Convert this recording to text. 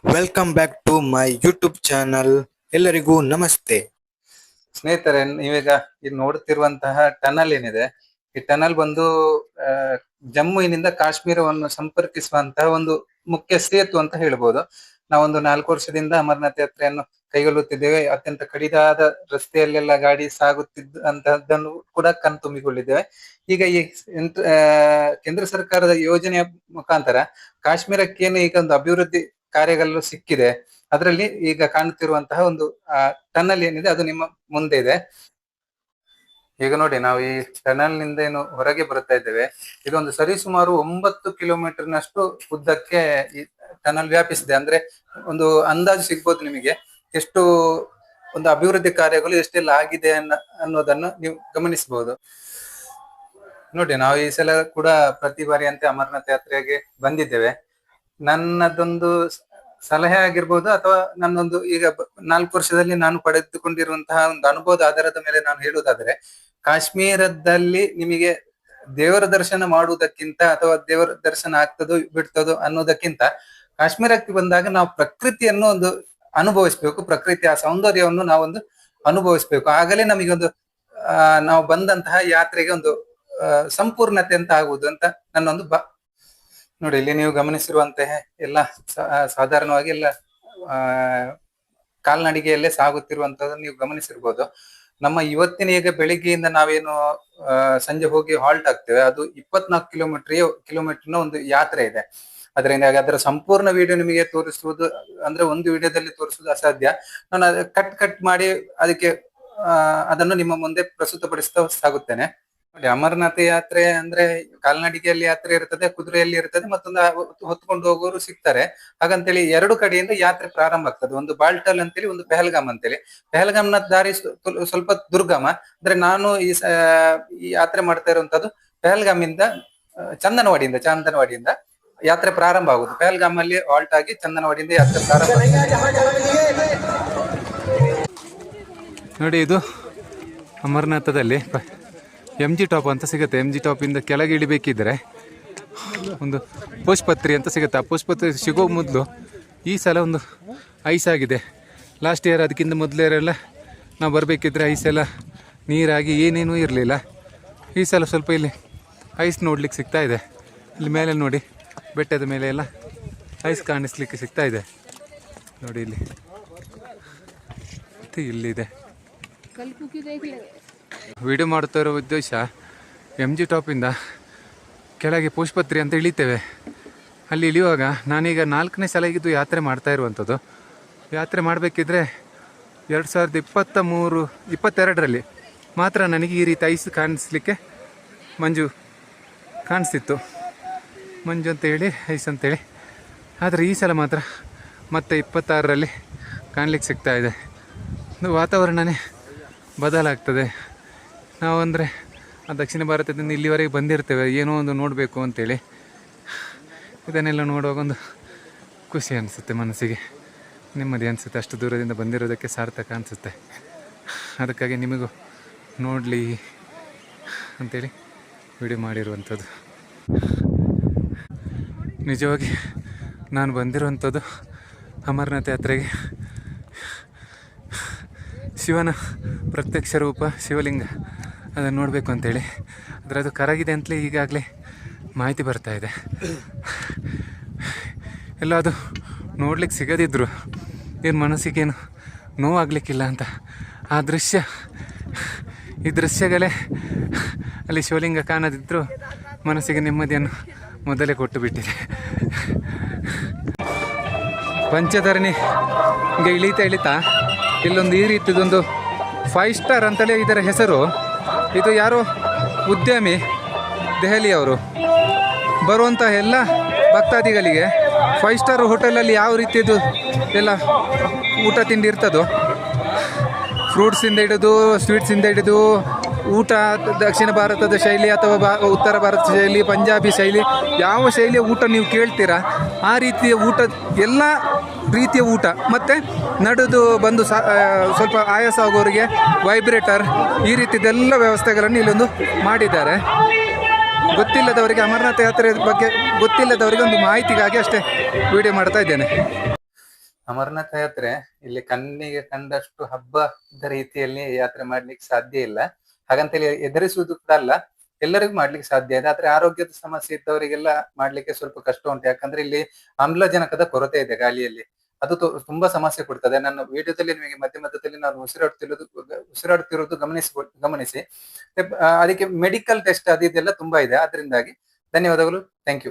Welcome back to my YouTube channel. ಎಲ್ಲರಿಗೂ ನಮಸ್ತೆ. ಸ್ನೇಹಿತರೆ, ನೀವೀಗ ಇಲ್ಲಿ ನೋಡುತ್ತಿರುವಂತಹ ಟನಲ್ ಏನಿದೆ, ಈ ಟನಲ್ ಬಂದು ಜಮ್ಮುವಿನಿಂದ ಕಾಶ್ಮೀರವನ್ನು ಸಂಪರ್ಕಿಸುವಂತಹ ಒಂದು ಮುಖ್ಯ ಸೇತು ಅಂತ ಹೇಳ್ಬೋದು. ನಾವೊಂದು 4 ವರ್ಷದಿಂದ ಅಮರನಾಥ ಯಾತ್ರೆಯನ್ನು ಕೈಗೊಳ್ಳುತ್ತಿದ್ದೇವೆ. ಅತ್ಯಂತ ಕಡಿದಾದ ರಸ್ತೆಯಲ್ಲೆಲ್ಲ ಗಾಡಿ ಸಾಗುತ್ತಿದ್ದಂತಹದ್ದನ್ನು ಕೂಡ ಕಣ್ತುಂಬಿಕೊಂಡಿದ್ದೇವೆ. ಈಗ ಈ ಕೇಂದ್ರ ಸರ್ಕಾರದ ಯೋಜನೆಯ ಮುಖಾಂತರ ಕಾಶ್ಮೀರಕ್ಕೇನು ಈಗ ಒಂದು ಅಭಿವೃದ್ಧಿ ಕಾರ್ಯಗಳು ಸಿಕ್ಕಿದೆ. ಅದರಲ್ಲಿ ಈಗ ಕಾಣುತ್ತಿರುವಂತಹ ಒಂದು ಟನಲ್ ಏನಿದೆ ಅದು ನಿಮ್ಮ ಮುಂದೆ ಇದೆ. ಈಗ ನೋಡಿ, ನಾವು ಈ ಟನಲ್ ನಿಂದ ಏನು ಹೊರಗೆ ಬರ್ತಾ ಇದ್ದೇವೆ. ಇದೊಂದು ಸರಿಸುಮಾರು 9 ಕಿಲೋಮೀಟರ್ನಷ್ಟು ಉದ್ದಕ್ಕೆ ಈ ಟನಲ್ ವ್ಯಾಪಿಸಿದೆ. ಅಂದ್ರೆ ಒಂದು ಅಂದಾಜು ಸಿಗ್ಬೋದು ನಿಮಗೆ ಎಷ್ಟು ಒಂದು ಅಭಿವೃದ್ಧಿ ಕಾರ್ಯಗಳು ಎಷ್ಟೆಲ್ಲ ಆಗಿದೆ ಅನ್ನೋದನ್ನು ನೀವು ಗಮನಿಸಬಹುದು. ನೋಡಿ, ನಾವು ಈ ಸಲ ಕೂಡ ಪ್ರತಿ ಬಾರಿಯಂತೆ ಅಮರನಾಥ ಯಾತ್ರೆಗೆ ಬಂದಿದ್ದೇವೆ. ನನ್ನದೊಂದು ಸಲಹೆ ಆಗಿರ್ಬೋದು ಅಥವಾ ನನ್ನೊಂದು ಈಗ 4 ವರ್ಷದಲ್ಲಿ ನಾನು ಪಡೆದುಕೊಂಡಿರುವಂತಹ ಒಂದು ಅನುಭವದ ಆಧಾರದ ಮೇಲೆ ನಾನು ಹೇಳುವುದಾದ್ರೆ, ಕಾಶ್ಮೀರದಲ್ಲಿ ನಿಮಗೆ ದೇವರ ದರ್ಶನ ಮಾಡುವುದಕ್ಕಿಂತ ಅಥವಾ ದೇವರ ದರ್ಶನ ಆಗ್ತದೋ ಬಿಡ್ತದೋ ಅನ್ನೋದಕ್ಕಿಂತ ಕಾಶ್ಮೀರಕ್ಕೆ ಬಂದಾಗ ನಾವು ಪ್ರಕೃತಿಯನ್ನು ಒಂದು ಅನುಭವಿಸ್ಬೇಕು. ಪ್ರಕೃತಿಯ ಸೌಂದರ್ಯವನ್ನು ನಾವೊಂದು ಅನುಭವಿಸ್ಬೇಕು. ಆಗಲೇ ನಮಗೆ ನಾವು ಬಂದಂತಹ ಯಾತ್ರೆಗೆ ಒಂದು ಸಂಪೂರ್ಣತೆ ಅಂತ ಆಗುವುದು ಅಂತ ನನ್ನೊಂದು ನೋಡಿ, ಇಲ್ಲಿ ನೀವು ಗಮನಿಸಿರುವಂತಹ ಎಲ್ಲ ಸಾಧಾರಣವಾಗಿ ಎಲ್ಲ ಕಾಲ್ನಡಿಗೆಯಲ್ಲೇ ಸಾಗುತ್ತಿರುವಂತದ್ದು ನೀವು ಗಮನಿಸಿರ್ಬೋದು. ನಮ್ಮ ಇವತ್ತಿನ ಈಗ ಬೆಳಿಗ್ಗೆಯಿಂದ ನಾವೇನು ಸಂಜೆ ಹೋಗಿ ಹಾಲ್ಟ್ ಆಗ್ತೇವೆ, ಅದು 24 ಕಿಲೋಮೀಟರ್ನ ಒಂದು ಯಾತ್ರೆ ಇದೆ. ಅದರಿಂದ ಅದರ ಸಂಪೂರ್ಣ ವಿಡಿಯೋ ನಿಮಗೆ ತೋರಿಸುವುದು ಅಂದ್ರೆ ಒಂದು ವಿಡಿಯೋದಲ್ಲಿ ತೋರಿಸುವುದು ಅಸಾಧ್ಯ. ನಾನು ಕಟ್ ಮಾಡಿ ಅದಕ್ಕೆ ಅದನ್ನು ನಿಮ್ಮ ಮುಂದೆ ಪ್ರಸ್ತುತಪಡಿಸ್ತಾ ಸಾಗುತ್ತೇನೆ. ನೋಡಿ, ಅಮರನಾಥ ಯಾತ್ರೆ ಅಂದ್ರೆ ಕಾಲ್ನಡಿಗೆಯಲ್ಲಿ ಯಾತ್ರೆ ಇರ್ತದೆ, ಕುದುರೆಯಲ್ಲಿ ಇರ್ತದೆ, ಮತ್ತೊಂದು ಹೊತ್ಕೊಂಡು ಹೋಗೋರು ಸಿಗ್ತಾರೆ. ಹಾಗಂತೇಳಿ 2 ಕಡೆಯಿಂದ ಯಾತ್ರೆ ಪ್ರಾರಂಭ ಆಗ್ತದೆ. ಒಂದು ಬಾಲ್ಟಲ್ ಅಂತೇಳಿ, ಒಂದು ಪೆಹಲ್ಗಾಮ್ ಅಂತೇಳಿ. ಪೆಹಲ್ಗಾಮ್ನ ದಾರಿ ಸ್ವಲ್ಪ ದುರ್ಗಮ. ಅಂದ್ರೆ ನಾನು ಈ ಯಾತ್ರೆ ಮಾಡ್ತಾ ಇರುವಂತದ್ದು ಪೆಹಲ್ಗಾಮಿಂದ ಚಂದನವಾಡಿಯಿಂದ ಯಾತ್ರೆ ಪ್ರಾರಂಭ ಆಗುದು. ಪೆಹಲ್ಗಾಮ್ ಅಲ್ಲಿ ಹಾಲ್ಟ್ ಆಗಿ ಚಂದನವಾಡಿಯಿಂದ ಯಾತ್ರೆ ಪ್ರಾರಂಭ. ನೋಡಿ, ಇದು ಅಮರನಾಥದಲ್ಲಿ MG ಟಾಪ್ ಅಂತ ಸಿಗುತ್ತೆ. MG ಟಾಪ್ ಇಂದ ಕೆಳಗೆ ಇಳಿಬೇಕಿದ್ರೆ ಒಂದು ಪುಷ್ಪತ್ರಿ ಅಂತ ಸಿಗುತ್ತೆ. ಆ ಪುಷ್ಪತ್ರಿ ಸಿಗೋ ಮೊದಲು ಈ ಸಲ ಒಂದು ಐಸ್ ಆಗಿದೆ. ಲಾಸ್ಟ್ ಇಯರ್ ಅದಕ್ಕಿಂತ ಮೊದಲೇರೆಲ್ಲ ನಾವು ಬರಬೇಕಿದ್ರೆ ಐಸ್ ಎಲ್ಲ ನೀರಾಗಿ ಏನೇನೂ ಇರಲಿಲ್ಲ. ಈ ಸಲ ಸ್ವಲ್ಪ ಇಲ್ಲಿ ಐಸ್ ನೋಡ್ಲಿಕ್ಕೆ ಸಿಗ್ತಾ ಇದೆ. ಇಲ್ಲಿ ಮೇಲೆ ನೋಡಿ, ಬೆಟ್ಟದ ಮೇಲೆ ಎಲ್ಲ ಐಸ್ ಕಾಣಿಸ್ಲಿಕ್ಕೆ ಸಿಗ್ತಾ ಇದೆ. ನೋಡಿ, ಇಲ್ಲಿದೆ. ವಿಡಿಯೋ ಮಾಡ್ತಾ ಇರೋ ಉದ್ದೇಶ, MG ಟಾಪಿಂದ ಕೆಳಗೆ ಪುಷ್ಪತ್ರಿ ಅಂತ ಇಳಿತೇವೆ. ಅಲ್ಲಿ ಇಳಿಯುವಾಗ ನಾನೀಗ 4ನೇ ಸಲ ಇದು ಯಾತ್ರೆ ಮಾಡ್ತಾ ಇರುವಂಥದ್ದು. ಯಾತ್ರೆ ಮಾಡಬೇಕಿದ್ರೆ 2022ರಲ್ಲಿ ಮಾತ್ರ ನನಗೆ ಈ ರೀತಿ ಐಸ್ ಕಾಣಿಸ್ಲಿಕ್ಕೆ ಮಂಜು ಕಾಣಿಸ್ತಿತ್ತು. ಮಂಜು ಅಂತೇಳಿ, ಐಸ್ ಅಂತೇಳಿ. ಆದರೆ ಈ ಸಲ ಮಾತ್ರ ಮತ್ತೆ 26ರಲ್ಲಿ ಕಾಣಲಿಕ್ಕೆ ಸಿಗ್ತಾ ಇದೆ. ವಾತಾವರಣನೇ ಬದಲಾಗ್ತದೆ. ನಾವು ಅಂದರೆ ದಕ್ಷಿಣ ಭಾರತದಿಂದ ಇಲ್ಲಿವರೆಗೆ ಬಂದಿರ್ತೇವೆ, ಏನೋ ಒಂದು ನೋಡಬೇಕು ಅಂತೇಳಿ. ಇದನ್ನೆಲ್ಲ ನೋಡುವಾಗ ಒಂದು ಖುಷಿ ಅನಿಸುತ್ತೆ, ಮನಸ್ಸಿಗೆ ನೆಮ್ಮದಿ ಅನಿಸುತ್ತೆ. ಅಷ್ಟು ದೂರದಿಂದ ಬಂದಿರೋದಕ್ಕೆ ಸಾರ್ಥಕ ಅನಿಸುತ್ತೆ. ಅದಕ್ಕಾಗಿ ನಿಮಗೂ ನೋಡಲಿ ಅಂಥೇಳಿ ವಿಡಿಯೋ ಮಾಡಿರುವಂಥದ್ದು. ನಿಜವಾಗಿ ನಾನು ಬಂದಿರುವಂಥದ್ದು ಅಮರನಾಥ ಯಾತ್ರೆಗೆ ಶಿವನ ಪ್ರತ್ಯಕ್ಷ ರೂಪ ಶಿವಲಿಂಗ ಅದನ್ನು ನೋಡಬೇಕು ಅಂತೇಳಿ. ಅದರದ್ದು ಕರಗಿದೆ ಅಂತಲೇ ಈಗಾಗಲೇ ಮಾಹಿತಿ ಬರ್ತಾ ಇದೆ. ಎಲ್ಲ ಅದು ನೋಡ್ಲಿಕ್ಕೆ ಸಿಗದಿದ್ರು ಏನು ಮನಸ್ಸಿಗೇನು ನೋವಾಗಲಿಕ್ಕಿಲ್ಲ ಅಂತ. ಈ ದೃಶ್ಯಗಳೇ ಅಲ್ಲಿ ಶಿವಲಿಂಗ ಕಾಣದಿದ್ದರೂ ಮನಸ್ಸಿಗೆ ನೆಮ್ಮದಿಯನ್ನು ಮೊದಲೇ ಕೊಟ್ಟು ಬಿಟ್ಟಿದೆ. ಪಂಚಧರಣಿಗೆ ಇಳಿತಾ ಇಲ್ಲೊಂದು ಈ ರೀತಿದೊಂದು 5 ಸ್ಟಾರ್ ಅಂತಲೇ ಇದರ ಹೆಸರು. ಇದು ಯಾರೋ ಉದ್ಯಮಿ ದೆಹಲಿಯವರು ಬರುವಂಥ ಎಲ್ಲ ಭಕ್ತಾದಿಗಳಿಗೆ 5 ಸ್ಟಾರ್ ಹೋಟೆಲಲ್ಲಿ ಯಾವ ರೀತಿಯದು ಎಲ್ಲ ಊಟ ತಿಂಡಿ ಇರ್ತದೋ, ಫ್ರೂಟ್ಸಿಂದ ಹಿಡಿದು ಸ್ವೀಟ್ಸಿಂದ ಹಿಡಿದು ಊಟ, ದಕ್ಷಿಣ ಭಾರತದ ಶೈಲಿ ಅಥವಾ ಉತ್ತರ ಭಾರತದ ಶೈಲಿ, ಪಂಜಾಬಿ ಶೈಲಿ, ಯಾವ ಶೈಲಿಯ ಊಟ ನೀವು ಕೇಳ್ತೀರಾ ಆ ರೀತಿಯ ಊಟ, ಎಲ್ಲ ರೀತಿಯ ಊಟ. ಮತ್ತು ನಡೆದು ಬಂದು ಸ್ವಲ್ಪ ಆಯಾಸ ಆಗೋರಿಗೆ ವೈಬ್ರೇಟರ್, ಈ ರೀತಿಯದೆಲ್ಲ ವ್ಯವಸ್ಥೆಗಳನ್ನು ಇಲ್ಲೊಂದು ಮಾಡಿದ್ದಾರೆ. ಗೊತ್ತಿಲ್ಲದವರಿಗೆ, ಅಮರನಾಥ ಯಾತ್ರೆ ಬಗ್ಗೆ ಗೊತ್ತಿಲ್ಲದವರಿಗೆ ಒಂದು ಮಾಹಿತಿಗಾಗಿ ಅಷ್ಟೇ ವಿಡಿಯೋ ಮಾಡ್ತಾ ಇದ್ದೇನೆ. ಅಮರನಾಥ ಯಾತ್ರೆ ಇಲ್ಲಿ ಕಣ್ಣಿಗೆ ಕಂಡಷ್ಟು ಹಬ್ಬದ ರೀತಿಯಲ್ಲಿ ಯಾತ್ರೆ ಮಾಡ್ಲಿಕ್ಕೆ ಸಾಧ್ಯ ಇಲ್ಲ. ಹಾಗಂತೇಳಿ ಎದುರಿಸುವುದು ಕೂಡ ಅಲ್ಲ, ಎಲ್ಲರಿಗೂ ಮಾಡ್ಲಿಕ್ಕೆ ಸಾಧ್ಯ ಇದೆ. ಆದ್ರೆ ಆರೋಗ್ಯದ ಸಮಸ್ಯೆ ಇದ್ದವರಿಗೆಲ್ಲ ಮಾಡ್ಲಿಕ್ಕೆ ಸ್ವಲ್ಪ ಕಷ್ಟ ಉಂಟು. ಯಾಕಂದ್ರೆ ಇಲ್ಲಿ ಆಮ್ಲಜನಕದ ಕೊರತೆ ಇದೆ ಗಾಳಿಯಲ್ಲಿ. ಅದು ತುಂಬಾ ಸಮಸ್ಯೆ ಕೊಡ್ತದೆ. ನನ್ನ ವಿಡಿಯೋದಲ್ಲಿ ನಿಮಗೆ ಮಧ್ಯದಲ್ಲಿ ನಾನು ಉಸಿರಾಡ್ತಿರೋದು ಗಮನಿಸಿ. ಅದಕ್ಕೆ ಮೆಡಿಕಲ್ ಟೆಸ್ಟ್ ಅದು ಇದೆಲ್ಲ ತುಂಬಾ ಇದೆ. ಅದರಿಂದಾಗಿ ಧನ್ಯವಾದಗಳು. Thank you.